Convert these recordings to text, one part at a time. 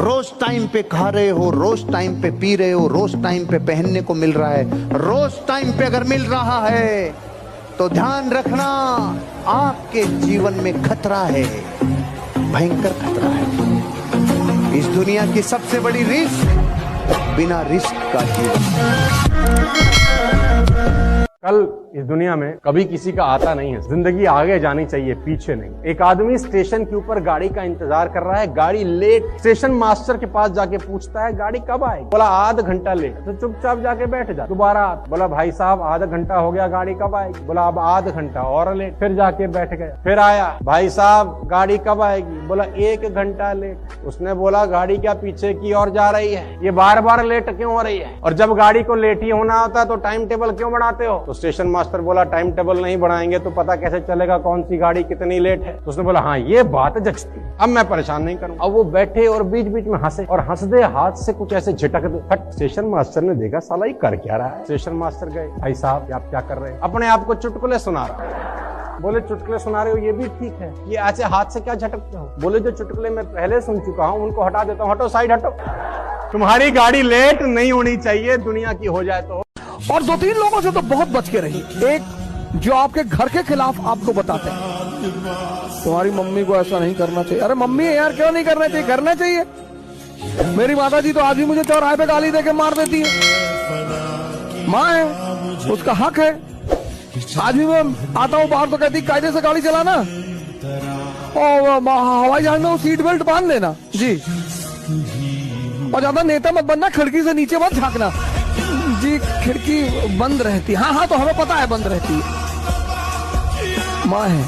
रोज time पे खा रहे हो, रोज टाइम पे पी रहे हो, रोज टाइम पे पहनने को मिल रहा है, रोज टाइम पे अगर मिल रहा है तो ध्यान रखना आपके जीवन में खतरा है, भयंकर खतरा है। इस दुनिया की सबसे बड़ी रिस्क बिना रिस्क का जीवन। कल इस दुनिया में कभी किसी का आता नहीं है। जिंदगी आगे जानी चाहिए, पीछे नहीं। एक आदमी स्टेशन के ऊपर गाड़ी का इंतजार कर रहा है, गाड़ी लेट। स्टेशन मास्टर के पास जाके पूछता है गाड़ी कब आएगी? बोला आधा घंटा लेट। तो चुपचाप जाके बैठ जा। दोबारा बोला भाई साहब आधा घंटा हो गया, गाड़ी कब आएगी? बोला अब आधा घंटा और लेट। फिर जाके बैठ गया। फिर आया, भाई साहब गाड़ी कब आएगी? बोला 1 घंटा लेट। उसने बोला गाड़ी क्या पीछे की ओर जा रही है? ये बार बार लेट क्यों हो रही है? और जब गाड़ी को लेट ही होना होता है तो टाइम टेबल क्यों बनाते हो? तो स्टेशन मास्टर बोला टाइम टेबल नहीं बनाएंगे तो पता कैसे चलेगा कौन सी गाड़ी कितनी लेट है? तो उसने बोला हाँ ये बात जचती, अब मैं परेशान नहीं करूँ। अब वो बैठे और बीच बीच में हंसे और हंस दे हाथ से कुछ ऐसे झटक दे। हट। स्टेशन मास्टर ने देखा साला ये कर क्या रहा है। स्टेशन मास्टर गए, भाई साहब आप क्या कर रहे हैं? अपने आप को चुटकुले सुना रहा। बोले चुटकुले सुना रहे हो ये भी ठीक है, ये ऐसे हाथ से क्या झटकते हो? बोले जो चुटकुले मैं पहले सुन चुका हूँ उनको हटा देता हूँ। हटो साइड हटो। तुम्हारी गाड़ी लेट नहीं होनी चाहिए, दुनिया की हो जाए तो। और 2-3 लोगों से तो बहुत बच के रहिए। एक जो आपके घर के खिलाफ आपको बताते हैं तुम्हारी मम्मी को ऐसा नहीं करना चाहिए। अरे मम्मी यार क्यों नहीं करना चाहिए? करना चाहिए। मेरी माता जी तो आज भी मुझे चौराहे पे गाली देके मार देती है। माँ है, उसका हक है। आज भी मैं आता हूँ बाहर तो कहती कायदे से गाड़ी चलाना और हवाई जहाज में वो सीट बेल्ट बांध लेना जी, और ज्यादा नेता मत बनना, खिड़की से नीचे मत झांकना जी, खिड़की बंद रहती है। हाँ हाँ तो हमें पता है बंद रहती है। माँ है।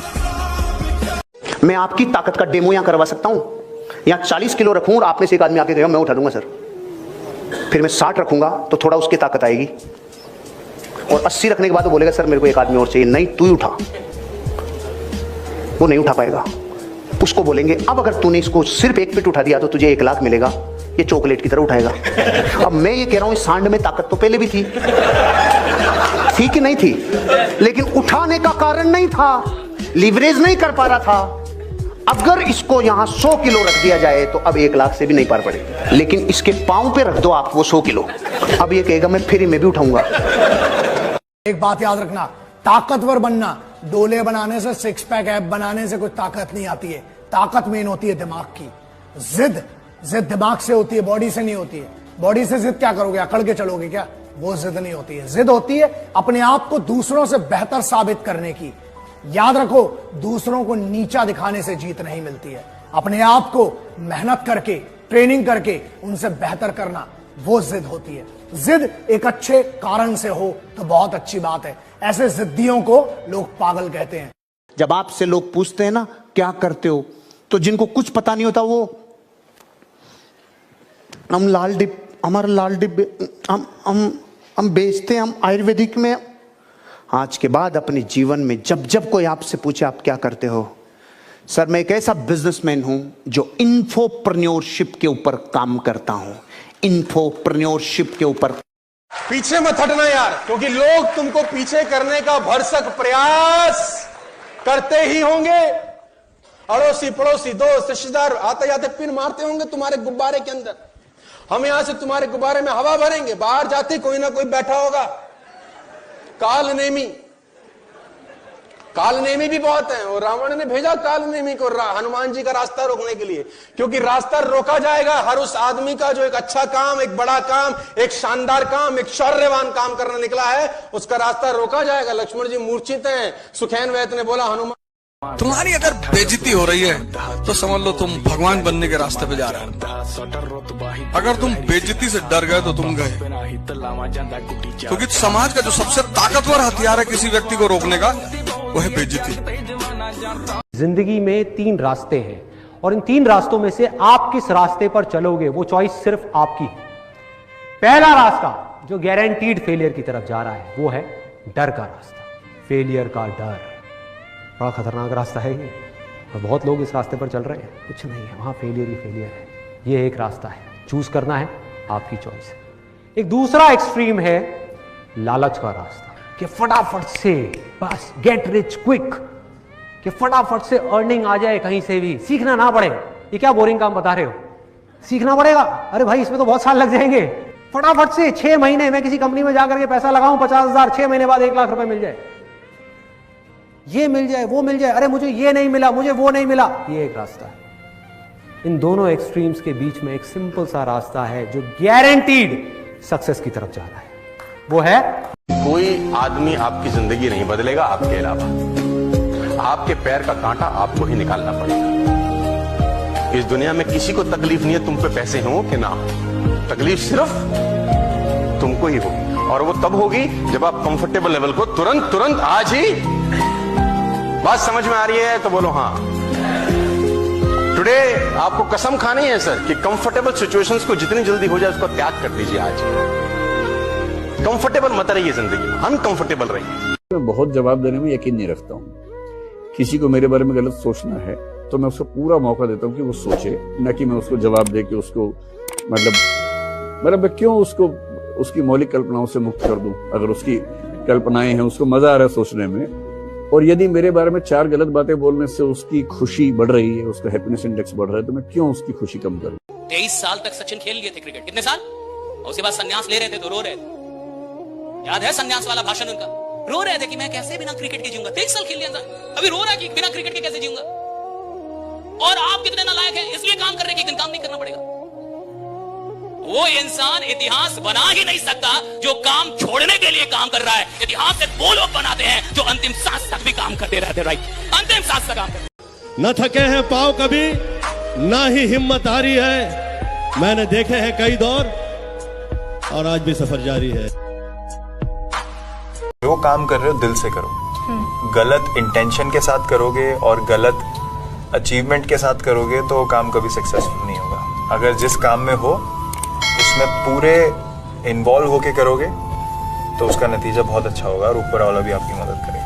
मैं आपकी ताकत का डेमो यहां करवा सकता हूं। यहां 40 किलो रखूं और आप में से एक आदमी आके कहेगा मैं उठा दूंगा सर। फिर मैं 60 रखूंगा तो थोड़ा उसकी ताकत आएगी, और 80 रखने के बाद वो बोलेगा सर मेरे को एक आदमी और चाहिए। नहीं तू ही उठा। वो नहीं उठा पाएगा। उसको बोलेंगे अब अगर तूने इसको सिर्फ 1 फीट उठा दिया तो तुझे 1 लाख मिलेगा। ये चॉकलेट की तरह उठाएगा। अब मैं ये कह रहा हूं इस सांड में ताकत तो पहले भी थी कि नहीं थी, लेकिन उठाने का कारण नहीं था, लीवरेज नहीं कर पा रहा था। अगर इसको यहां 100 किलो रख दिया जाए तो अब 1 लाख से भी नहीं पार पड़ेगी, लेकिन इसके पांव पे रख दो आप वो 100 किलो, अब ये कहेगा मैं फ्री में भी उठाऊंगा। एक बात याद रखना, ताकतवर बनना डोले बनाने से, 6 पैक ऐप बनाने से कोई ताकत नहीं आती है। ताकत मेन होती है दिमाग की। जिद दिमाग से होती है, बॉडी से नहीं होती है। बॉडी से जिद क्या करोगे? अकड़ के चलोगे क्या? वो जिद नहीं होती है। जिद होती है अपने आप को दूसरों से बेहतर साबित करने की। याद रखो, दूसरों को नीचा दिखाने से जीत नहीं मिलती है। अपने आप को मेहनत करके, ट्रेनिंग करके उनसे बेहतर करना, वो जिद होती है। जिद एक अच्छे कारण से हो तो बहुत अच्छी बात है। ऐसे जिद्दियों को लोग पागल कहते हैं। जब आपसे लोग पूछते हैं ना क्या करते हो, तो जिनको कुछ पता नहीं होता वो हम लाल डिब, हमारा लाल डिब हम बेचते हैं, हम आयुर्वेदिक में। आज के बाद अपने जीवन में जब जब कोई आपसे पूछे आप क्या करते हो, सर मैं एक ऐसा बिजनेसमैन हूं जो इन्फोप्रेन्योरशिप के ऊपर काम करता हूं। इन्फोप्रेन्योरशिप के ऊपर। पीछे मत हटना यार, क्योंकि लोग तुमको पीछे करने का भरसक प्रयास करते ही होंगे। अड़ोसी पड़ोसी दोस्त रिश्तेदार आते जाते पिन मारते होंगे तुम्हारे गुब्बारे के अंदर। हम यहां से तुम्हारे गुब्बारे में हवा भरेंगे, बाहर जाते कोई ना कोई बैठा होगा। कालनेमी भी बहुत है, और रावण ने भेजा कालनेमी को हनुमान जी का रास्ता रोकने के लिए, क्योंकि रास्ता रोका जाएगा हर उस आदमी का जो एक अच्छा काम, एक बड़ा काम, एक शानदार काम, एक शौर्यवान काम करने निकला है, उसका रास्ता रोका जाएगा। लक्ष्मण जी मूर्छित हैं। सुखैन वैद्य ने बोला हनुमान तुम्हारी अगर बेइज्जती हो रही है तो समझ लो तुम भगवान बनने के रास्ते पे जा रहे हो। अगर तुम बेइज्जती से डर गए तो तुम गए, क्योंकि समाज का जो सबसे ताकतवर हथियार है किसी व्यक्ति को रोकने का, वो है बेइज्जती। जिंदगी में 3 रास्ते हैं, और इन 3 रास्तों में से आप किस रास्ते पर चलोगे वो चॉइस सिर्फ आपकी है। पहला रास्ता जो गारंटीड फेलियर की तरफ जा रहा है वो है डर का रास्ता। फेलियर का डर बड़ा खतरनाक रास्ता है ये, और बहुत लोग इस रास्ते पर चल रहे हैं। कुछ नहीं है वहां, फेलियर ही फेलियर है। ये एक रास्ता है, चूज करना है, आपकी चॉइस है। एक दूसरा एक्सट्रीम है लालच का रास्ता, कि फटाफट से बस गेट रिच क्विक, कि फटाफट से अर्निंग आ जाए, कहीं से भी सीखना ना पड़े। ये क्या बोरिंग काम बता रहे हो? सीखना पड़ेगा। अरे भाई इसमें तो बहुत साल लग जाएंगे। फटाफट से 6 महीने में किसी कंपनी में जाकर के पैसा लगाऊं 50,000, 6 महीने बाद 1 लाख रुपए मिल जाए, ये मिल जाए, वो मिल जाए। अरे मुझे ये नहीं मिला, मुझे वो नहीं मिला। ये एक रास्ता है। इन दोनों एक्सट्रीम्स के बीच में एक सिंपल सा रास्ता है जो गारंटीड सक्सेस की तरफ जा रहा है। वो है, कोई आदमी आपकी जिंदगी नहीं बदलेगा आपके अलावा। आपके पैर का कांटा आपको ही निकालना पड़ेगा। इस दुनिया में किसी को तकलीफ नहीं है तुम पे पैसे हो कि ना हो, तकलीफ सिर्फ तुमको ही होगी, और वो तब होगी जब आप कंफर्टेबल लेवल को तुरंत आज ही। बात समझ में आ रही है तो बोलो हाँ। टुडे आपको कसम खानी है सर कि कंफर्टेबल सिचुएशंस को जितनी जल्दी हो जाए उसको त्याग कर दीजिए। आज कंफर्टेबल मत रहिए जिंदगी में, अनकंफर्टेबल रहिए। मैं बहुत जवाब देने में यकीन नहीं रखता हूँ। किसी को मेरे बारे में गलत सोचना है तो मैं उसको पूरा मौका देता हूँ कि वो सोचे, न कि मैं उसको जवाब दे के उसको मतलब मैं क्यों उसको उसकी मौलिक कल्पनाओं से मुक्त कर दूं। अगर उसकी कल्पनाएं हैं, उसको मजा आ रहा है सोचने में, और यदि मेरे बारे में 4 गलत बातें बोलने से उसकी खुशी बढ़ रही है, उसका हैप्पीनेस इंडेक्स बढ़ रहा है, तो मैं क्यों उसकी खुशी कम करूं। 23 साल तक सचिन खेल लिए थे क्रिकेट, कितने साल, और उसके बाद संन्यास ले रहे थे तो रो रहे थे। याद है संन्यास वाला भाषण उनका, रो रहे थे कि मैं कैसे बिना क्रिकेट के जीऊंगा। 23 साल खेल लिया था, अभी रो रहा है कि बिना क्रिकेट के कैसे जीऊंगा। और आप कितने नालायक हैं, इसलिए काम कर रहे हैं कि एक दिन काम नहीं करना पड़ेगा। वो इंसान इतिहास बना ही नहीं सकता जो काम छोड़ने के लिए काम कर रहा है। इतिहास से वो लोग बनाते हैं जो अंतिम सांस तक भी काम करते रहते। राइट, अंतिम सांस तक काम करते। न थके हैं पांव कभी, ना ही हिम्मत हारी है। मैंने देखे हैं कई दौर और आज भी सफर जारी है। जो काम कर रहे हो दिल से करो। गलत इंटेंशन के साथ करोगे और गलत अचीवमेंट के साथ करोगे तो काम कभी सक्सेसफुल नहीं होगा। अगर जिस काम में हो उसमें पूरे इन्वॉल्व होके करोगे तो उसका नतीजा बहुत अच्छा होगा और ऊपर वाला भी आपकी मदद करेगा।